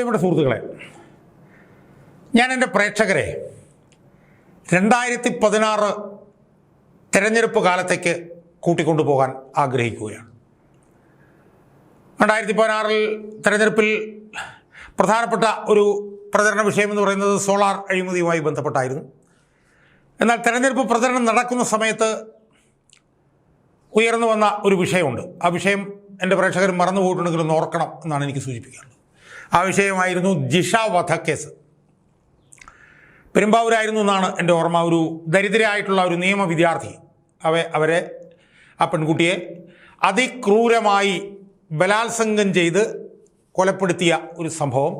പ്രിയപ്പെട്ട സുഹൃത്തുക്കളെ, ഞാൻ എൻ്റെ പ്രേക്ഷകരെ 2016 തെരഞ്ഞെടുപ്പ് കാലത്തേക്ക് കൂട്ടിക്കൊണ്ടുപോകാൻ ആഗ്രഹിക്കുകയാണ്. 2016 തെരഞ്ഞെടുപ്പിൽ പ്രധാനപ്പെട്ട ഒരു പ്രചരണ വിഷയമെന്ന് പറയുന്നത് സോളാർ അഴിമതിയുമായി ബന്ധപ്പെട്ടായിരുന്നു. എന്നാൽ തെരഞ്ഞെടുപ്പ് പ്രചരണം നടക്കുന്ന സമയത്ത് ഉയർന്നു വന്ന ഒരു വിഷയമുണ്ട്. ആ വിഷയം എൻ്റെ പ്രേക്ഷകർ മറന്നു പോയിട്ടുണ്ടെങ്കിൽ ഒന്ന് ഓർക്കണം എന്നാണ് എനിക്ക് സൂചിപ്പിക്കാനുള്ളത്. ആ വിഷയമായിരുന്നു ജിഷ വധക്കേസ്. പെരുമ്പാവൂരായിരുന്നു എന്നാണ് എൻ്റെ ഓർമ്മ. ഒരു ദരിദ്രയായിട്ടുള്ള ഒരു നിയമ വിദ്യാർത്ഥി ആ പെൺകുട്ടിയെ അതിക്രൂരമായി ബലാത്സംഗം ചെയ്ത് കൊലപ്പെടുത്തിയ ഒരു സംഭവം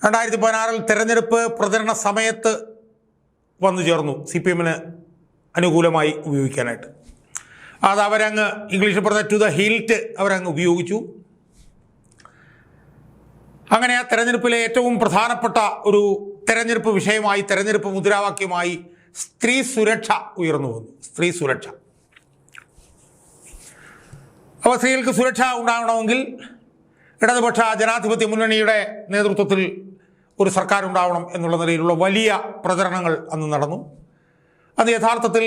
2016 തെരഞ്ഞെടുപ്പ് പ്രചരണ സമയത്ത് വന്നു ചേർന്നു CPM-ന് അനുകൂലമായി ഉപയോഗിക്കാനായിട്ട്. അത് അവരങ്ങ് ഇംഗ്ലീഷിൽ പറഞ്ഞ ടു ദ ഹിൽറ്റ് അവരങ്ങ് ഉപയോഗിച്ചു. അങ്ങനെ ആ തെരഞ്ഞെടുപ്പിലെ ഏറ്റവും പ്രധാനപ്പെട്ട ഒരു തെരഞ്ഞെടുപ്പ് വിഷയമായി, തെരഞ്ഞെടുപ്പ് മുദ്രാവാക്യമായി സ്ത്രീ സുരക്ഷ ഉയർന്നു വന്നു. സ്ത്രീ സുരക്ഷ. അപ്പോൾ സ്ത്രീകൾക്ക് സുരക്ഷ ഉണ്ടാവണമെങ്കിൽ ഇടതുപക്ഷ ജനാധിപത്യ മുന്നണിയുടെ നേതൃത്വത്തിൽ ഒരു സർക്കാർ ഉണ്ടാവണം എന്നുള്ള നിലയിലുള്ള വലിയ പ്രചരണങ്ങൾ അന്ന് നടന്നു. അത് യഥാർത്ഥത്തിൽ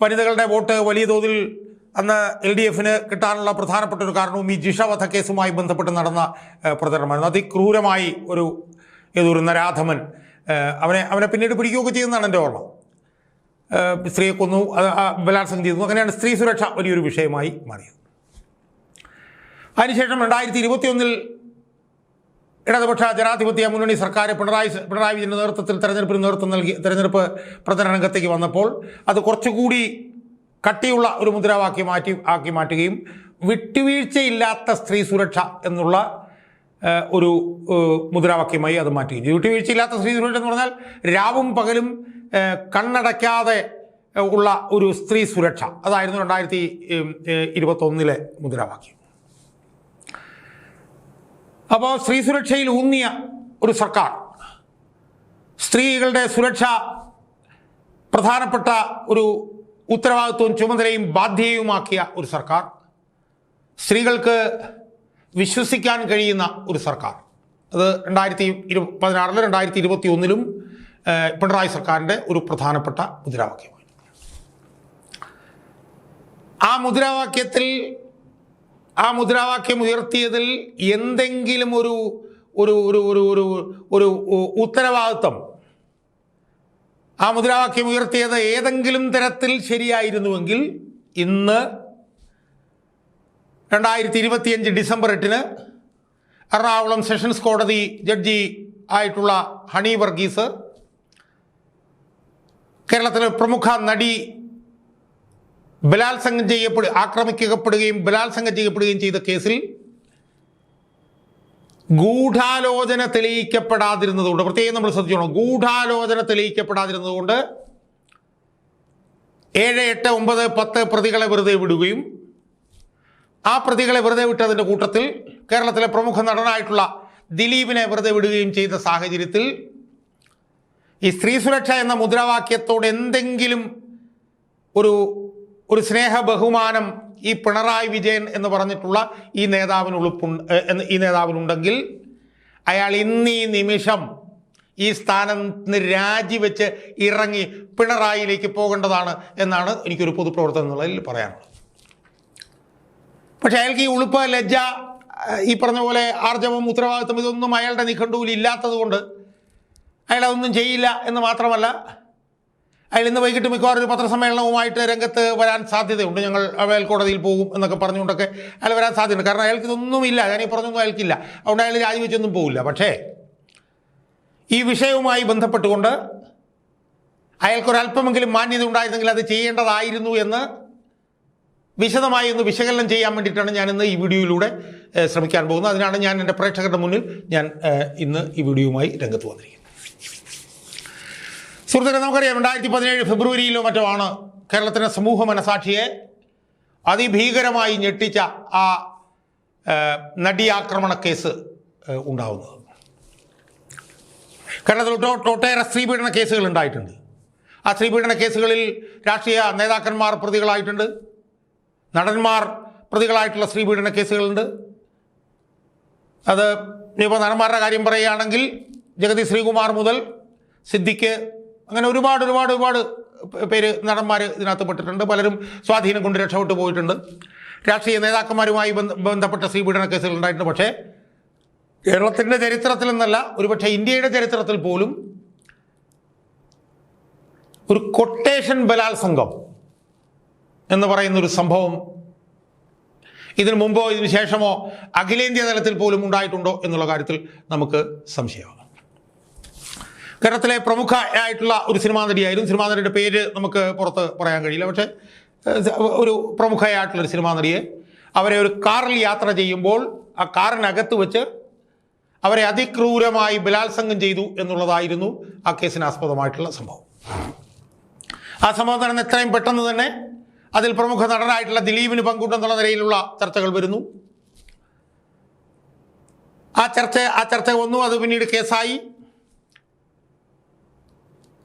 വനിതകളുടെ വോട്ട് വലിയ തോതിൽ അന്ന് LDF-ന് കിട്ടാനുള്ള പ്രധാനപ്പെട്ട ഒരു കാരണവും ഈ ജിഷ വധക്കേസുമായി ബന്ധപ്പെട്ട് നടന്ന പ്രചരണമായിരുന്നു. അതിക്രൂരമായി ഏതൊരു നരാധമൻ അവനെ പിന്നീട് പിടിക്കുകയൊക്കെ ചെയ്യുന്നതാണ് എൻ്റെ ഓർമ്മ. സ്ത്രീയെ കൊന്നു, ബലാത്സംഗം ചെയ്തു. അങ്ങനെയാണ് സ്ത്രീ സുരക്ഷ വലിയൊരു വിഷയമായി മാറിയത്. അതിനുശേഷം 2021 ഇടതുപക്ഷ ജനാധിപത്യ മുന്നണി സർക്കാർ പിണറായി വിജയൻ്റെ നേതൃത്വത്തിൽ തെരഞ്ഞെടുപ്പിന് നേതൃത്വം നൽകി തെരഞ്ഞെടുപ്പ് പ്രചരണ രംഗത്തേക്ക് വന്നപ്പോൾ അത് കുറച്ചുകൂടി കട്ടിയുള്ള ഒരു മുദ്രാവാക്യം മാറ്റുകയും വിട്ടുവീഴ്ചയില്ലാത്ത സ്ത്രീ സുരക്ഷ എന്നുള്ള ഒരു മുദ്രാവാക്യമായി അത് മാറ്റുകയും ചെയ്തു. വിട്ടുവീഴ്ചയില്ലാത്ത സ്ത്രീ സുരക്ഷ എന്ന് പറഞ്ഞാൽ രാവും പകലും കണ്ണടയ്ക്കാതെ ഉള്ള ഒരു സ്ത്രീ സുരക്ഷ. അതായിരുന്നു 2021 മുദ്രാവാക്യം. അപ്പോൾ സ്ത്രീ സുരക്ഷയിൽ ഊന്നിയ ഒരു സർക്കാർ, സ്ത്രീകളുടെ സുരക്ഷ പ്രധാനപ്പെട്ട ഒരു ഉത്തരവാദിത്വവും ചുമതലയും ബാധ്യതയുമാക്കിയ ഒരു സർക്കാർ, സ്ത്രീകൾക്ക് വിശ്വസിക്കാൻ കഴിയുന്ന ഒരു സർക്കാർ. അത് 2016 2021 പിണറായി സർക്കാരിൻ്റെ ഒരു പ്രധാനപ്പെട്ട മുദ്രാവാക്യമാണ്. ആ മുദ്രാവാക്യം ഉയർത്തിയതിൽ എന്തെങ്കിലും ഒരു ഒരു ഒരു ഒരു ഒരു ഉത്തരവാദിത്വം, ആ മുദ്രാവാക്യം ഉയർത്തിയത് ഏതെങ്കിലും തരത്തിൽ ശരിയായിരുന്നുവെങ്കിൽ ഇന്ന് 2025 ഡിസംബർ 8 എറണാകുളം സെഷൻസ് കോടതി ജഡ്ജി ആയിട്ടുള്ള ഹണി വർഗീസ് കേരളത്തിലെ പ്രമുഖ നടി ആക്രമിക്കപ്പെടുകയും ബലാത്സംഗം ചെയ്യപ്പെടുകയും ചെയ്ത കേസിൽ ഗൂഢാലോചന തെളിയിക്കപ്പെടാതിരുന്നതുകൊണ്ട്, പ്രത്യേകം നമ്മൾ ശ്രദ്ധിച്ചോണം, ഗൂഢാലോചന തെളിയിക്കപ്പെടാതിരുന്നതുകൊണ്ട് 7, 8, 9, 10 പ്രതികളെ വെറുതെ വിടുകയും ആ പ്രതികളെ വെറുതെ വിട്ടതിൻ്റെ കൂട്ടത്തിൽ കേരളത്തിലെ പ്രമുഖ നടനായിട്ടുള്ള ദിലീപിനെ വെറുതെ വിടുകയും ചെയ്ത സാഹചര്യത്തിൽ ഈ സ്ത്രീ സുരക്ഷ എന്ന മുദ്രാവാക്യത്തോട് എന്തെങ്കിലും ഒരു സ്നേഹ ബഹുമാനം ഈ പിണറായി വിജയൻ എന്ന് പറഞ്ഞിട്ടുള്ള ഈ നേതാവിനുണ്ടെങ്കിൽ അയാൾ ഇന്നീ നിമിഷം ഈ സ്ഥാനത്ത് രാജിവെച്ച് ഇറങ്ങി പിണറായിയിലേക്ക് പോകേണ്ടതാണ് എന്നാണ് എനിക്കൊരു പൊതുപ്രവർത്തനം എന്നുള്ളതിൽ പറയാനുള്ളത്. പക്ഷെ അയാൾക്ക് ഈ ഉളുപ്പ്, ലജ്ജ, ഈ പറഞ്ഞ പോലെ ആർജവം, ഉത്തരവാദിത്വം ഇതൊന്നും അയാളുടെ നിഘണ്ടുവിൽ ഇല്ലാത്തത് കൊണ്ട് അയാളതൊന്നും ചെയ്യില്ല എന്ന് മാത്രമല്ല, അയാൾ ഇന്ന് വൈകിട്ട് മിക്കവാറും ഒരു പത്രസമ്മേളനവുമായിട്ട് രംഗത്ത് വരാൻ സാധ്യതയുണ്ട്. ഞങ്ങൾ മേൽക്കോടതിയിൽ പോകും എന്നൊക്കെ പറഞ്ഞുകൊണ്ടൊക്കെ അയാൾ വരാൻ സാധ്യതയുണ്ട്. കാരണം അയാൾക്ക് ഇതൊന്നുമില്ല, ഞാനീ പറഞ്ഞൊന്നും അയാൾക്കില്ല. അതുകൊണ്ട് അയാൾ രാജിവെച്ചൊന്നും പോകില്ല. പക്ഷേ ഈ വിഷയവുമായി ബന്ധപ്പെട്ടുകൊണ്ട് അയാൾക്കൊരല്പമെങ്കിലും മാന്യത ഉണ്ടായിരുന്നെങ്കിൽ അത് ചെയ്യേണ്ടതായിരുന്നു എന്ന് വിശദമായി ഒന്ന് വിശകലനം ചെയ്യാൻ വേണ്ടിയിട്ടാണ് ഞാനിന്ന് ഈ വീഡിയോയിലൂടെ ശ്രമിക്കാൻ പോകുന്നത്. അതിനാണ് ഞാൻ എൻ്റെ പ്രേക്ഷകരുടെ മുന്നിൽ ഇന്ന് ഈ വീഡിയോയുമായി രംഗത്ത് വന്നിരിക്കുന്നത്. സുഹൃത്തുക്കളെ, നമുക്കറിയാം 2017 ഫെബ്രുവരിയിലോ മറ്റോ ആണ് കേരളത്തിൻ്റെ സമൂഹ മനസാക്ഷിയെ അതിഭീകരമായി ഞെട്ടിച്ച ആ നടിയാക്രമണ കേസ് ഉണ്ടാവുന്നത്. കേരളത്തിൽ ഒട്ടേറെ സ്ത്രീപീഡന കേസുകൾ ഉണ്ടായിട്ടുണ്ട്. ആ സ്ത്രീപീഡന കേസുകളിൽ രാഷ്ട്രീയ നേതാക്കന്മാർ പ്രതികളായിട്ടുണ്ട്, നടന്മാർ പ്രതികളായിട്ടുള്ള സ്ത്രീപീഡന കേസുകളുണ്ട്. അത് ഇപ്പോൾ നടന്മാരുടെ കാര്യം പറയുകയാണെങ്കിൽ ജഗതി ശ്രീകുമാർ മുതൽ സിദ്ദിഖ്, അങ്ങനെ ഒരുപാട് പേര് നടന്മാർ ഇതിനകത്ത് പെട്ടിട്ടുണ്ട്. പലരും സ്വാധീനം കൊണ്ട് രക്ഷപ്പെട്ടു പോയിട്ടുണ്ട്. രാഷ്ട്രീയ നേതാക്കന്മാരുമായി ബന്ധപ്പെട്ട ശ്രീപീഡന കേസുകൾ ഉണ്ടായിട്ടുണ്ട്. പക്ഷേ കേരളത്തിൻ്റെ ചരിത്രത്തിൽ നിന്നല്ല, ഒരുപക്ഷെ ഇന്ത്യയുടെ ചരിത്രത്തിൽ പോലും ഒരു കൊട്ടേഷൻ ബലാത്സംഗം എന്ന് പറയുന്നൊരു സംഭവം ഇതിനു മുമ്പോ ഇതിനു ശേഷമോ അഖിലേന്ത്യാ തലത്തിൽ പോലും ഉണ്ടായിട്ടുണ്ടോ എന്നുള്ള കാര്യത്തിൽ നമുക്ക് സംശയമാണ്. കേരളത്തിലെ പ്രമുഖ ആയിട്ടുള്ള ഒരു സിനിമാ നടിയായിരുന്നു. സിനിമാ നടിയുടെ പേര് നമുക്ക് പുറത്ത് പറയാൻ കഴിയില്ല. പക്ഷേ ഒരു പ്രമുഖയായിട്ടുള്ളൊരു സിനിമാ നടിയെ അവരെ ഒരു കാറിൽ യാത്ര ചെയ്യുമ്പോൾ ആ കാറിനകത്ത് വെച്ച് അവരെ അതിക്രൂരമായി ബലാത്സംഗം ചെയ്തു എന്നുള്ളതായിരുന്നു ആ കേസിന് ആസ്പദമായിട്ടുള്ള സംഭവം. ആ സംഭവം നടന്ന് എത്രയും പെട്ടെന്ന് തന്നെ അതിൽ പ്രമുഖ നടനായിട്ടുള്ള ദിലീപിന് പങ്കുണ്ടെന്നുള്ള നിലയിലുള്ള ചർച്ചകൾ വരുന്നു. ആ ചർച്ച വന്നു. അത് പിന്നീട് കേസായി.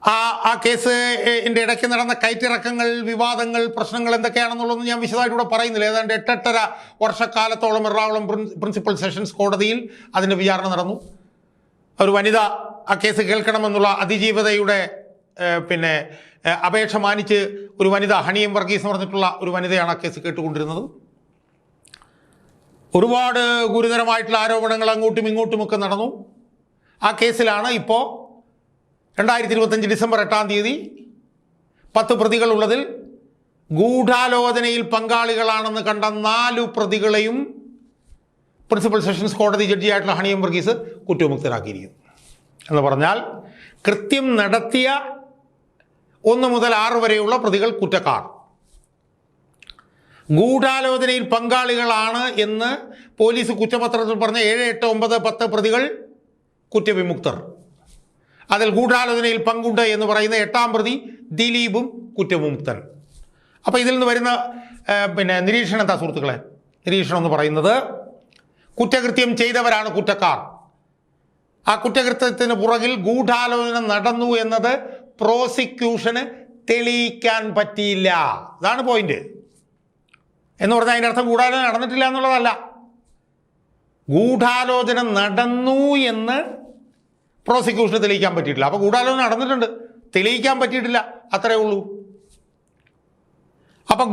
ആ കേസിൻ്റെ ഇടയ്ക്ക് നടന്ന കയറ്റിറക്കങ്ങൾ, വിവാദങ്ങൾ, പ്രശ്നങ്ങൾ എന്തൊക്കെയാണെന്നുള്ളതൊന്നും ഞാൻ വിശദമായിട്ട് ഇവിടെ പറയുന്നില്ല. ഏതാണ്ട് 8.5 വർഷക്കാലത്തോളം എറണാകുളം പ്രിൻസിപ്പൽ സെഷൻസ് കോടതിയിൽ അതിൻ്റെ വിചാരണ നടന്നു. ഒരു വനിത ആ കേസ് കേൾക്കണമെന്നുള്ള അതിജീവതയുടെ അപേക്ഷ മാനിച്ച് ഒരു വനിത, ഹണിയം വർഗീസ് എന്ന് പറഞ്ഞിട്ടുള്ള ഒരു വനിതയാണ് ആ കേസ് കേട്ടുകൊണ്ടിരുന്നത്. ഒരുപാട് ഗുരുതരമായിട്ടുള്ള ആരോപണങ്ങൾ അങ്ങോട്ടും ഇങ്ങോട്ടുമൊക്കെ നടന്നു. ആ കേസിലാണ് ഇപ്പോൾ 2025 ഡിസംബർ 8-ാം തീയതി 10 പ്രതികളുള്ളതിൽ ഗൂഢാലോചനയിൽ പങ്കാളികളാണെന്ന് കണ്ട 4 പ്രതികളെയും പ്രിൻസിപ്പൽ സെഷൻസ് കോടതി ജഡ്ജിയായിട്ടുള്ള ഹണിയം വർഗീസ് കുറ്റവിമുക്തരാക്കിയിരിക്കുന്നു. എന്ന് പറഞ്ഞാൽ കൃത്യം നടത്തിയ 1 മുതൽ 6 വരെയുള്ള പ്രതികൾ കുറ്റക്കാർ, ഗൂഢാലോചനയിൽ പങ്കാളികളാണ് എന്ന് പോലീസ് കുറ്റപത്രത്തിൽ പറഞ്ഞ 7, 8, 9, 10 പ്രതികൾ കുറ്റവിമുക്തർ. അതിൽ ഗൂഢാലോചനയിൽ പങ്കുണ്ട് എന്ന് പറയുന്ന 8-ാം പ്രതി ദിലീപും കുറ്റവിമുക്തൻ. അപ്പോൾ ഇതിൽ നിന്ന് വരുന്ന നിരീക്ഷണം എന്താ സുഹൃത്തുക്കളെ? നിരീക്ഷണം എന്ന് പറയുന്നത് കുറ്റകൃത്യം ചെയ്തവരാണ് കുറ്റക്കാർ. ആ കുറ്റകൃത്യത്തിന് പുറകിൽ ഗൂഢാലോചന നടന്നു എന്നത് പ്രോസിക്യൂഷന് തെളിയിക്കാൻ പറ്റിയില്ല. അതാണ് പോയിന്റ്. എന്ന് പറഞ്ഞാൽ അതിൻ്റെ അർത്ഥം ഗൂഢാലോചന നടന്നിട്ടില്ല എന്നുള്ളതല്ല. ഗൂഢാലോചന നടന്നു എന്ന് പ്രോസിക്യൂഷന് തെളിയിക്കാൻ പറ്റിയിട്ടില്ല. അപ്പോൾ ഗൂഢാലോചന നടന്നിട്ടുണ്ട്, തെളിയിക്കാൻ പറ്റിയിട്ടില്ല, അത്രേ ഉള്ളൂ. അപ്പം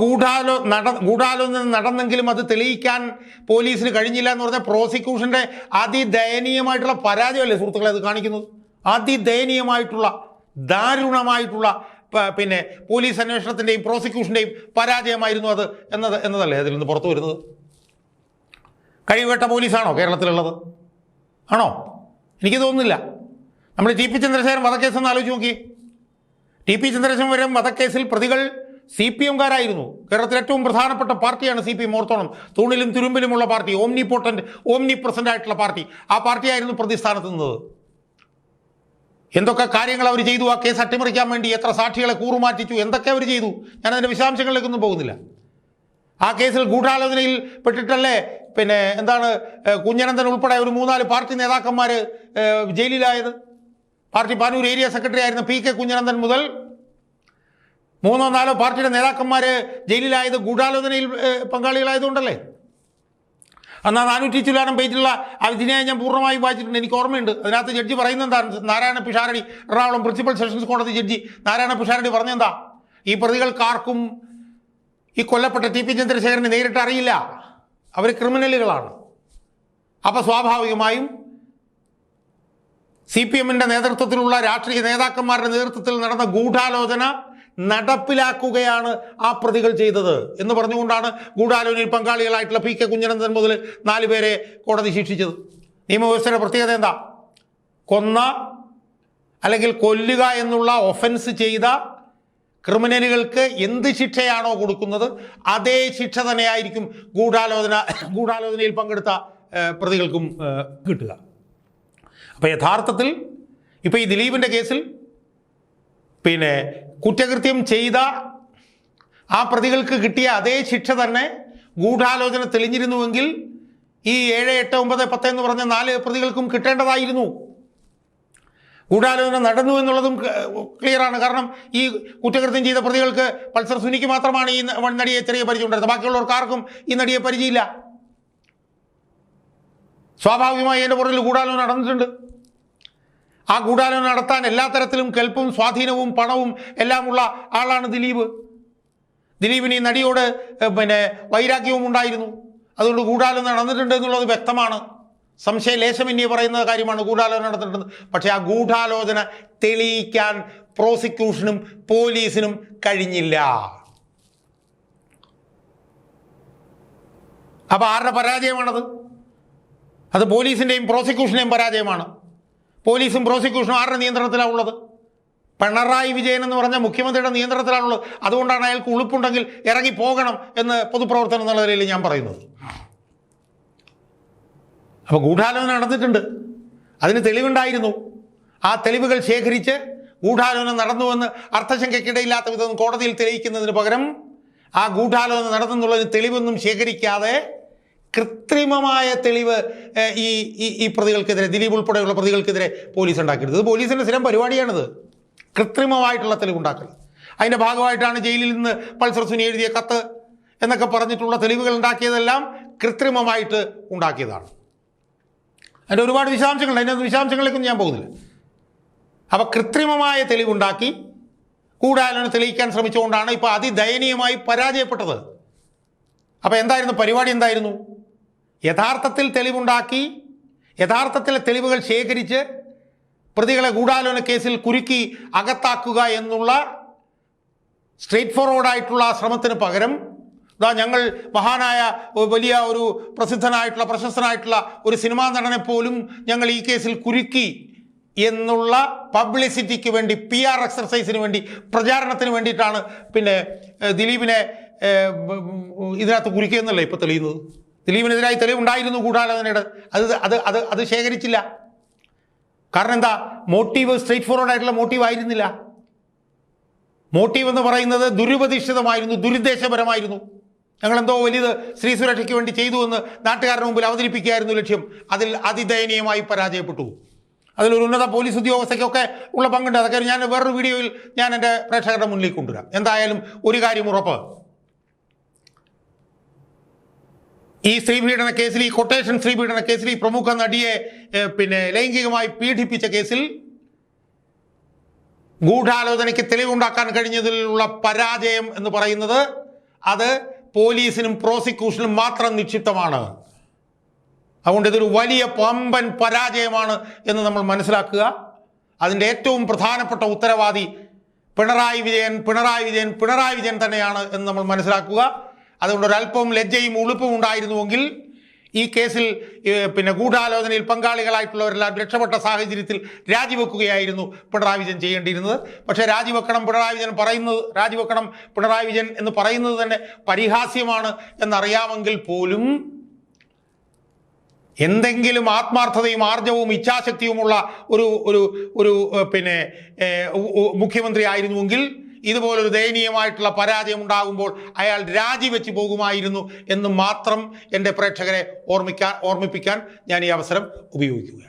ഗൂഢാലോചന നടന്നെങ്കിലും അത് തെളിയിക്കാൻ പോലീസിന് കഴിഞ്ഞില്ല എന്ന് പറഞ്ഞാൽ പ്രോസിക്യൂഷൻ്റെ അതിദയനീയമായിട്ടുള്ള പരാജയമല്ലേ സുഹൃത്തുക്കളെ അത് കാണിക്കുന്നത്? അതിദയനീയമായിട്ടുള്ള, ദാരുണമായിട്ടുള്ള പോലീസ് അന്വേഷണത്തിൻ്റെയും പ്രോസിക്യൂഷൻ്റെയും പരാജയമായിരുന്നു അത് എന്നതല്ലേ അതിൽ നിന്ന് പുറത്തു വരുന്നത്? കഴിവുകെട്ട പോലീസാണോ കേരളത്തിലുള്ളത്? ആണോ? എനിക്ക് തോന്നുന്നില്ല. നമ്മൾ ടി പി ചന്ദ്രശേഖരൻ വധക്കേസെന്ന് ആലോചിച്ച് നോക്കി. ടി പി ചന്ദ്രശേഖരൻ വധക്കേസിൽ പ്രതികൾ CPM-കാരായിരുന്നു. കേരളത്തിലെ ഏറ്റവും പ്രധാനപ്പെട്ട പാർട്ടിയാണ് CPM. ഓർത്തോണം, തൂണിലും തുരുമ്പിലുമുള്ള പാർട്ടി, ഓംനി പ്രസന്റ് ആയിട്ടുള്ള പാർട്ടി. ആ പാർട്ടിയായിരുന്നു പ്രതിസ്ഥാനത്ത് നിന്നത്. എന്തൊക്കെ കാര്യങ്ങൾ അവർ ചെയ്തു ആ കേസ് അട്ടിമറിക്കാൻ വേണ്ടി, എത്ര സാക്ഷികളെ കൂറുമാറ്റിച്ചു, എന്തൊക്കെ അവർ ചെയ്തു, ഞാനതിൻ്റെ വിശദാംശങ്ങളിലേക്കൊന്നും പോകുന്നില്ല. ആ കേസിൽ ഗൂഢാലോചനയിൽ പെട്ടിട്ടല്ലേ കുഞ്ഞനന്ദൻ ഉൾപ്പെടെ ഒരു 3-4 പാർട്ടി നേതാക്കന്മാർ ജയിലിലായത്. പാർട്ടി പാനൂർ ഏരിയ സെക്രട്ടറി ആയിരുന്ന PK കുഞ്ഞനന്ദൻ മുതൽ 3-4 പാർട്ടിയുടെ നേതാക്കന്മാർ ജയിലിലായത് ഗൂഢാലോചനയിൽ പങ്കാളികളായതുകൊണ്ടല്ലേ. എന്നാൽ 400 ചില്ലാനം പേജിലുള്ള ആ വിധിന്യായം ഞാൻ പൂർണ്ണമായും വായിച്ചിട്ടുണ്ട്, എനിക്ക് ഓർമ്മയുണ്ട്. അതിനകത്ത് ജഡ്ജി പറയുന്നത് എന്താണ്? നാരായണ പിഷാരടി, എറണാകുളം പ്രിൻസിപ്പൽ സെഷൻസ് കോടതി ജഡ്ജി നാരായണ പിഷാരടി പറഞ്ഞെന്താ? ഈ പ്രതികൾക്കാർക്കും ഈ കൊല്ലപ്പെട്ട ടി പി ചന്ദ്രശേഖരനെ നേരിട്ട് അറിയില്ല, അവർ ക്രിമിനലുകളാണ്. അപ്പോൾ സ്വാഭാവികമായും CPM-ൻ്റെ നേതൃത്വത്തിലുള്ള രാഷ്ട്രീയ നേതാക്കന്മാരുടെ നേതൃത്വത്തിൽ നടന്ന ഗൂഢാലോചന നടപ്പിലാക്കുകയാണ് ആ പ്രതികൾ ചെയ്തത് എന്ന് പറഞ്ഞുകൊണ്ടാണ് ഗൂഢാലോചനയിൽ പങ്കാളികളായിട്ടുള്ള PK കുഞ്ഞനന്ദൻ മുതൽ 4 പേരെ കോടതി ശിക്ഷിച്ചത്. നിയമവ്യവസ്ഥയുടെ പ്രത്യേകത എന്താ? കൊന്ന അല്ലെങ്കിൽ കൊല്ലുക എന്നുള്ള ഒഫൻസ് ചെയ്ത ക്രിമിനലുകൾക്ക് എന്ത് ശിക്ഷയാണോ കൊടുക്കുന്നത് അതേ ശിക്ഷ തന്നെയായിരിക്കും ഗൂഢാലോചനയിൽ പങ്കെടുത്ത പ്രതികൾക്കും കിട്ടുക. അപ്പോൾ യഥാർത്ഥത്തിൽ ഇപ്പോൾ ഈ ദിലീപിൻ്റെ കേസിൽ കുറ്റകൃത്യം ചെയ്ത ആ പ്രതികൾക്ക് കിട്ടിയ അതേ ശിക്ഷ തന്നെ ഗൂഢാലോചന തെളിഞ്ഞിരുന്നുവെങ്കിൽ ഈ 7, 8, 9, 10 എന്ന് പറഞ്ഞ 4 പ്രതികൾക്കും കിട്ടേണ്ടതായിരുന്നു. ഗൂഢാലോചന നടന്നു എന്നുള്ളതും ക്ലിയറാണ്. കാരണം ഈ കുറ്റകൃത്യം ചെയ്ത പ്രതികൾക്ക് പൾസർ സുനിക്ക് മാത്രമാണ് ഈ നടിയെ ചെറിയ പരിചയം ഉണ്ടായിരുന്നത്. ബാക്കിയുള്ളവർക്ക് ആർക്കും ഈ നടിയെ പരിചയമില്ല. സ്വാഭാവികമായി അതിൻ്റെ പുറകിൽ ഗൂഢാലോചന നടന്നിട്ടുണ്ട്. ആ ഗൂഢാലോചന നടത്താൻ എല്ലാ തരത്തിലും കെൽപ്പും സ്വാധീനവും പണവും എല്ലാമുള്ള ആളാണ് ദിലീപ്. ദിലീപിന് ഈ നടിയോട് വൈരാഗ്യവും ഉണ്ടായിരുന്നു. അതുകൊണ്ട് ഗൂഢാലോചന നടന്നിട്ടുണ്ട് എന്നുള്ളത് വ്യക്തമാണ്. സംശയലേശമന്യേ പറയുന്ന കാര്യമാണ് ഗൂഢാലോചന നടന്നിട്ടുണ്ട്. പക്ഷേ ആ ഗൂഢാലോചന തെളിയിക്കാൻ പ്രോസിക്യൂഷനും പോലീസിനും കഴിഞ്ഞില്ല. അപ്പോൾ ആരുടെ പരാജയമാണത്? അത് പോലീസിൻ്റെയും പ്രോസിക്യൂഷൻ്റെയും പരാജയമാണ്. പോലീസും പ്രോസിക്യൂഷനും ആരുടെ നിയന്ത്രണത്തിലാണ് ഉള്ളത്? പിണറായി വിജയൻ എന്ന് പറഞ്ഞ മുഖ്യമന്ത്രിയുടെ നിയന്ത്രണത്തിലാണുള്ളത്. അതുകൊണ്ടാണ് അയാൾക്ക് ഉളുപ്പുണ്ടെങ്കിൽ ഇറങ്ങി പോകണം എന്ന് പൊതുപ്രവർത്തനം എന്നുള്ള നിലയിൽ ഞാൻ പറയുന്നത്. അപ്പോൾ ഗൂഢാലോചന നടന്നിട്ടുണ്ട്, അതിന് തെളിവുണ്ടായിരുന്നു. ആ തെളിവുകൾ ശേഖരിച്ച് ഗൂഢാലോചന നടന്നുവെന്ന് അർത്ഥശങ്കയ്ക്കിടയില്ലാത്ത വിധം കോടതിയിൽ തെളിയിക്കുന്നതിന് പകരം ആ ഗൂഢാലോചന നടന്നെന്നുള്ളതിന് തെളിവൊന്നും ശേഖരിക്കാതെ കൃത്രിമമായ തെളിവ് ഈ പ്രതികൾക്കെതിരെ, ദിലീപ് ഉൾപ്പെടെയുള്ള പ്രതികൾക്കെതിരെ പോലീസ് ഉണ്ടാക്കിയെടുത്തത്. ഇത് പോലീസിൻ്റെ സ്ഥിരം പരിപാടിയാണിത്, കൃത്രിമമായിട്ടുള്ള തെളിവുണ്ടാക്കൽ. അതിൻ്റെ ഭാഗമായിട്ടാണ് ജയിലിൽ നിന്ന് പൾസർ സുനി എഴുതിയ കത്ത് എന്നൊക്കെ പറഞ്ഞിട്ടുള്ള തെളിവുകൾ ഉണ്ടാക്കിയതെല്ലാം കൃത്രിമമായിട്ട് ഉണ്ടാക്കിയതാണ്. അതിൻ്റെ ഒരുപാട് വിശദാംശങ്ങളുണ്ട്, അതിൻ്റെ വിശദാംശങ്ങളിലേക്കൊന്നും ഞാൻ പോകുന്നില്ല. അപ്പോൾ കൃത്രിമമായ തെളിവുണ്ടാക്കി ഗൂഢാലോചന തെളിയിക്കാൻ ശ്രമിച്ചുകൊണ്ടാണ് ഇപ്പോൾ അതിദയനീയമായി പരാജയപ്പെട്ടത്. അപ്പോൾ എന്തായിരുന്നു പരിപാടി? എന്തായിരുന്നു? യഥാർത്ഥത്തിൽ തെളിവുണ്ടാക്കി, യഥാർത്ഥത്തിലെ തെളിവുകൾ ശേഖരിച്ച് പ്രതികളെ ഗൂഢാലോചന കേസിൽ കുരുക്കി അകത്താക്കുക എന്നുള്ള സ്ട്രെയിറ്റ് ഫോർവേഡായിട്ടുള്ള ശ്രമത്തിന് പകരം ഞങ്ങൾ മഹാനായ വലിയ ഒരു പ്രസിദ്ധനായിട്ടുള്ള പ്രശസ്തനായിട്ടുള്ള ഒരു സിനിമാ നടനെ പോലും ഞങ്ങൾ ഈ കേസിൽ കുരുക്കി എന്നുള്ള പബ്ലിസിറ്റിക്ക് വേണ്ടി, PR എക്സർസൈസിന് വേണ്ടി, പ്രചാരണത്തിന് വേണ്ടിയിട്ടാണ് ദിലീപിനെ ഇതിനകത്ത് കുരുക്കിയെന്നല്ലേ ഇപ്പോൾ തെളിയുന്നത്. ദിലീപിനെതിരായി തെളിവുണ്ടായിരുന്നു ഗൂഢാലോചനയുടെ, അത് ശേഖരിച്ചില്ല. കാരണം എന്താ? മോട്ടീവ് സ്ട്രെയിറ്റ് ഫോർവേഡ് ആയിട്ടുള്ള മോട്ടീവ് ആയിരുന്നില്ല. മോട്ടീവ് എന്ന് പറയുന്നത് ദുരുപദിഷ്ടിതമായിരുന്നു, ദുരുദ്ദേശപരമായിരുന്നു. ഞങ്ങളെന്തോ വലിയത് സ്ത്രീ സുരക്ഷയ്ക്ക് വേണ്ടി ചെയ്തു എന്ന് നാട്ടുകാരുടെ മുമ്പിൽ അവതരിപ്പിക്കുകയായിരുന്നു ലക്ഷ്യം. അതിൽ അതിദയനീയമായി പരാജയപ്പെട്ടു. അതിലൊരു ഉന്നത പോലീസ് ഉദ്യോഗസ്ഥയ്ക്കൊക്കെ ഉള്ള പങ്കുണ്ട്. അതൊക്കെ ഞാൻ വേറൊരു വീഡിയോയിൽ ഞാൻ എൻ്റെ പ്രേക്ഷകരുടെ മുന്നിലേക്ക് കൊണ്ടുവരാം. എന്തായാലും ഒരു കാര്യം ഉറപ്പ്, ഈ സ്ത്രീപീഡന കേസിൽ, ഈ കൊട്ടേഷൻ സ്ത്രീപീഡന കേസിൽ, ഈ പ്രമുഖ നടിയെ ലൈംഗികമായി പീഡിപ്പിച്ച കേസിൽ ഗൂഢാലോചനയ്ക്ക് തെളിവുണ്ടാക്കാൻ കഴിഞ്ഞതിലുള്ള പരാജയം എന്ന് പറയുന്നത് അത് പോലീസിനും പ്രോസിക്യൂഷനും മാത്രം നിക്ഷിപ്തമാണ്. അതുകൊണ്ട് ഇതൊരു വലിയ പമ്പൻ പരാജയമാണ് എന്ന് നമ്മൾ മനസ്സിലാക്കുക. അതിൻ്റെ ഏറ്റവും പ്രധാനപ്പെട്ട ഉത്തരവാദി പിണറായി വിജയൻ തന്നെയാണ് എന്ന് നമ്മൾ മനസ്സിലാക്കുക. അതുകൊണ്ട് ഒരല്പം ലജ്ജയും ഉളുപ്പും ഉണ്ടായിരുന്നുവെങ്കിൽ ഈ കേസിൽ ഗൂഢാലോചനയിൽ പങ്കാളികളായിട്ടുള്ളവരെല്ലാം രക്ഷപ്പെട്ട സാഹചര്യത്തിൽ രാജിവെക്കുകയായിരുന്നു പിണറായി വിജയൻ ചെയ്യേണ്ടിയിരുന്നത്. പക്ഷേ രാജിവെക്കണം പിണറായി വിജയൻ എന്ന് പറയുന്നത് തന്നെ പരിഹാസ്യമാണ് എന്നറിയാമെങ്കിൽ പോലും എന്തെങ്കിലും ആത്മാർത്ഥതയും ആർജവും ഇച്ഛാശക്തിയുമുള്ള ഒരു മുഖ്യമന്ത്രി ആയിരുന്നുവെങ്കിൽ ഇതുപോലൊരു ദയനീയമായിട്ടുള്ള പരാജയം ഉണ്ടാകുമ്പോൾ അയാൾ രാജിവെച്ച് പോകുമായിരുന്നു എന്ന് മാത്രം എൻ്റെ പ്രേക്ഷകരെ ഓർമ്മിപ്പിക്കാൻ ഞാൻ ഈ അവസരം ഉപയോഗിക്കുകയാണ്.